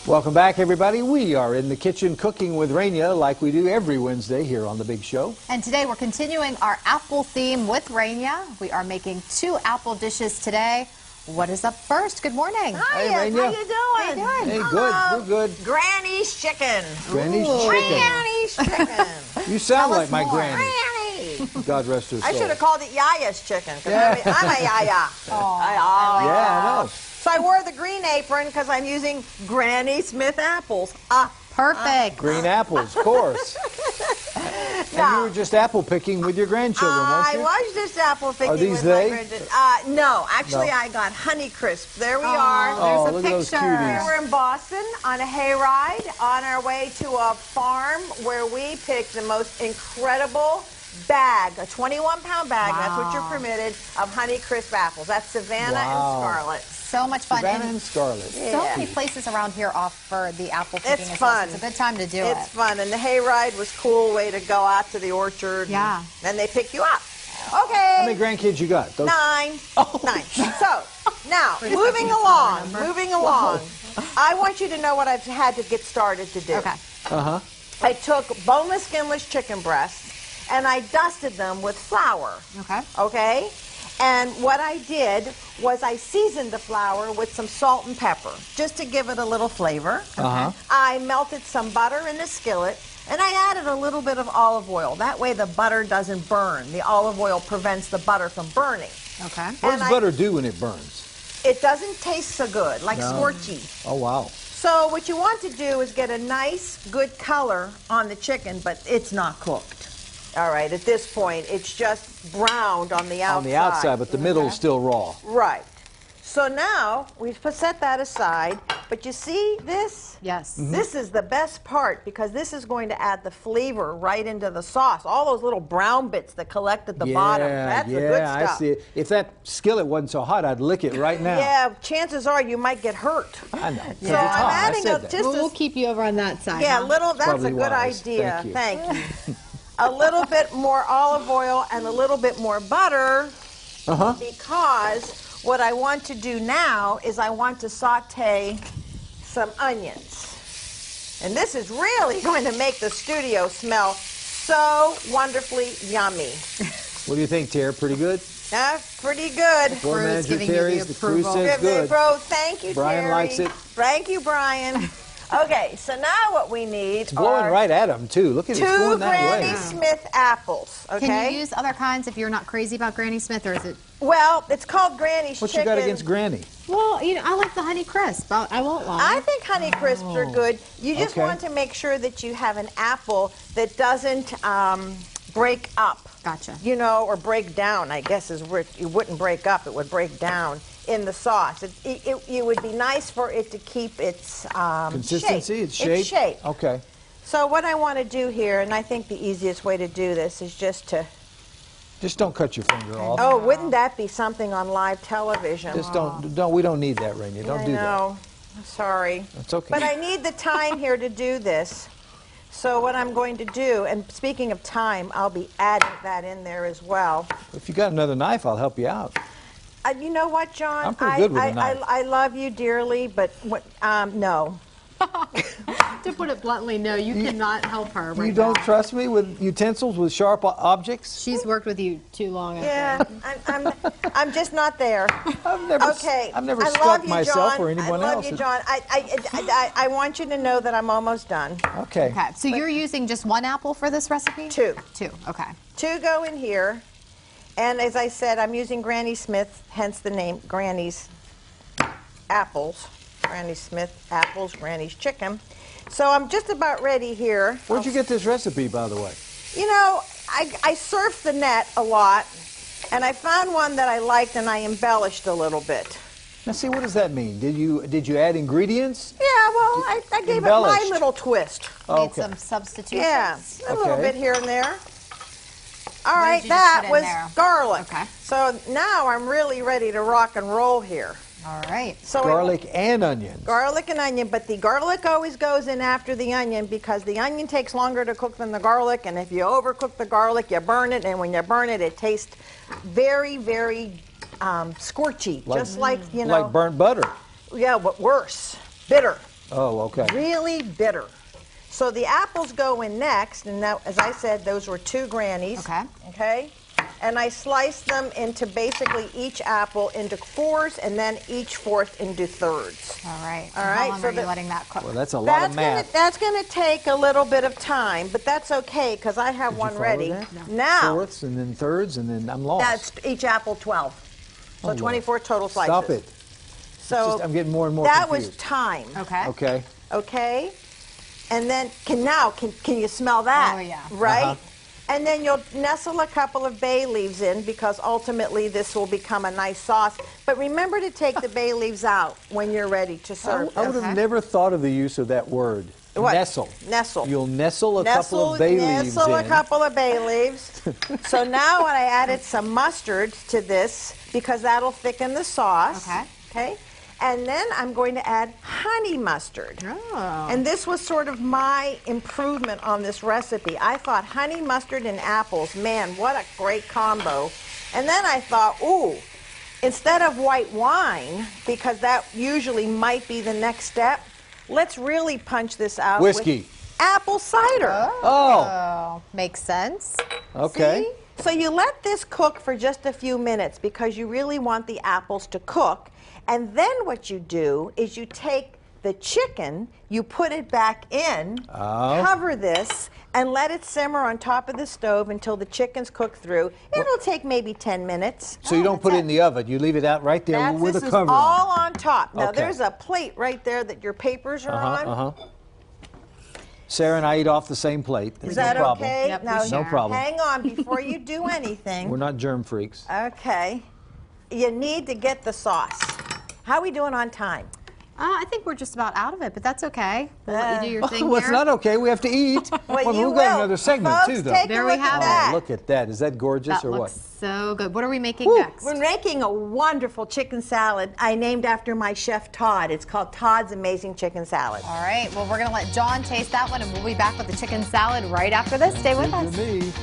Welcome back, everybody. We are in the kitchen cooking with Rania like we do every Wednesday here on The Big Show. And today we're continuing our apple theme with Rania. We are making 2 apple dishes today. What is up first? Good morning. Hi, Hey, Rania. how you doing? How you doing? Hey, good. We're good. Granny's chicken. Granny's Ooh. chicken. Granny's chicken. You sound Tell like us my more. granny. Granny. God rest her soul. I should have called it Yaya's chicken, because Yeah. I'm a Yaya. Yeah, I know. So I wore the green apron because I'm using Granny Smith apples. Perfect. Green apples, of course. And you were just apple picking with your grandchildren, weren't I you? was just apple picking Are these with they? my grandchildren. No, actually I got Honey Crisp. There we are. Oh, There's a look at those picture. cuties. We were in Boston on a hayride on our way to a farm where we picked the most incredible bag, a 21-pound bag, that's what you're permitted, of Honey Crisp apples. That's Savannah and Scarlet. So much fun. Savannah and Scarlet. So many places around here offer the apple picking It's as well, fun. so it's a good time to do it. It's fun, and the hayride was a cool way to go out to the orchard. Yeah. And they pick you up. How Okay. many grandkids you got? Those? 9. 9. So, now, moving along. I want you to know what I've had to get started to do. Okay. Uh-huh. I took boneless, skinless chicken breasts, and I dusted them with flour. Okay. Okay? And what I did was I seasoned the flour with some salt and pepper, just to give it a little flavor. Uh-huh. I melted some butter in the skillet, and I added a little bit of olive oil. That way the butter doesn't burn. The olive oil prevents the butter from burning. Okay. What And does butter do when it burns? It doesn't taste so good, like scorchy. Oh, wow. So what you want to do is get a nice, good color on the chicken, but it's not cooked. All right, at this point, it's just browned on the outside. On the outside, but the middle's still raw. Right. So now, we've set that aside, but you see this? Yes. This is the best part, because this is going to add the flavor right into the sauce. All those little brown bits that collect at the bottom. That's the good stuff. I see it. If that skillet wasn't so hot, I'd lick it right now. Yeah, chances are you might get hurt. I know. So I'm adding just We'll keep you over on that side. Yeah, huh? little. That's Probably a good wise. idea. Thank Thank you. A little bit more olive oil and a little bit more butter, because what I want to do now is I want to saute some onions. And this is really going to make the studio smell so wonderfully yummy. What do you think, Tara? Pretty good? Pretty good. Floor Crew's manager giving you Terry's, the the crew approval. says good. Bro, thank you, Brian Terry. likes it. Thank you, Brian. Okay, so now what we need It's blowing are right at him, too. Look at it. It's 2 going that Granny way. Smith apples, okay? Can you use other kinds if you're not crazy about Granny Smith, or is it? Well, it's called Granny's What chicken. you got against Granny? Well, you know, I like the Honey Crisp. I won't lie. I think Honey Crisps are good. You just Okay. want to make sure that you have an apple that doesn't break up. Gotcha. You know, or break down, I guess is where it wouldn't break up, it would break down in the sauce. It would be nice for it to keep its Consistency? shape. Its shape? Its shape. Okay. So what I want to do here, and I think the easiest way to do this is just to... Just don't cut your finger off. Oh, wouldn't that be something on live television? Just don't. We don't need that, Rania. Don't do that. No, sorry. That's okay. But I need the time here to do this. So what I'm going to do, and speaking of time, I'll be adding that in there as well. If you got another knife, I'll help you out. You know what, John? I'm pretty good with a knife. I love you dearly, but no. To put it bluntly, no, you cannot help her right You don't now. trust me with utensils, with sharp objects? She's worked with you too long. I Yeah, I'm just not there. I've never, Okay. I've never I love stuck you, myself John. or anyone I love else. you, John. I want you to know that I'm almost done. Okay. Okay, so you're using just 1 apple for this recipe? 2. 2, okay. 2 go in here. And as I said, I'm using Granny Smith, hence the name Granny's apples. Granny Smith apples, Granny's chicken. So I'm just about ready here. Where'd you get this recipe, by the way? You know, I surfed the net a lot, and I found one that I liked, and I embellished a little bit. Now, see, what does that mean? Did you add ingredients? Yeah, well, I gave it my Embellished. little twist. Made Okay. some substitutions? Yeah, a little Okay. bit here and there. All What right, did you just that put in was there? garlic. Okay. So now I'm really ready to rock and roll here. All right. So Garlic and onions. Garlic and onion, but the garlic always goes in after the onion because the onion takes longer to cook than the garlic, and if you overcook the garlic, you burn it, and when you burn it, it tastes very, very scorchy, just like, you know. Like burnt butter. Yeah, but worse. Bitter. Oh, okay. Really bitter. So the apples go in next, and now, as I said, those were 2 grannies. Okay. Okay? And I sliced them into basically each apple into 4s and then each 4th into 3rds. All right. All right, How long so are you letting that cook? Well, that's a lot of math. That's going to take a little bit of time, but that's okay because I have Did you one follow ready. that? Now, 4ths and then 3rds and then I'm lost. that's each apple 12. So Oh, Lord. 24 total slices. Stop it. So I'm getting more and more that confused. was time. Okay. Okay. Okay? And then, can you smell that? Oh, yeah. Right? Uh-huh. And then you'll nestle a couple of bay leaves in because ultimately this will become a nice sauce. But remember to take the bay leaves out when you're ready to serve. I would have never thought of the use of that word. What? Nestle. Nestle. You'll nestle a couple of bay leaves Nestle a in. couple of bay leaves. So now I added some mustard to this because that'll thicken the sauce. Okay. Okay. And then I'm going to add honey mustard. Oh. And this was sort of my improvement on this recipe. I thought honey mustard and apples, man, what a great combo. And then I thought, ooh, instead of white wine, because that usually might be the next step, let's really punch this out Whiskey. with apple cider. Oh. Makes sense. Okay. See? So you let this cook for just a few minutes because you really want the apples to cook. And then what you do is you take the chicken, you put it back in, cover this, and let it simmer on top of the stove until the chicken's cooked through. It'll take maybe 10 minutes. So you don't put it in the oven. You leave it out right there with This a is cover all on. on top. Now Okay. there's a plate right there that your papers are on. Sarah and I eat off the same plate. That's Is that no problem. okay? Yep, we Now, share. No problem. hang on before you do anything. We're not germ freaks. Okay. You need to get the sauce. How are we doing on time? I think we're just about out of it, but that's okay. We'll let you do your thing Well, it's here. not okay. We have to eat. Well, you we've got will. another segment Folks, too, though. take a There we look have at it. that. Oh, look at that. Is that gorgeous That or looks what? so good. What are we making Woo, next? we're making a wonderful chicken salad I named after my chef Todd. It's called Todd's Amazing Chicken Salad. All right. Well, we're going to let John taste that one, and we'll be back with the chicken salad right after this. Stay with us. Good to me.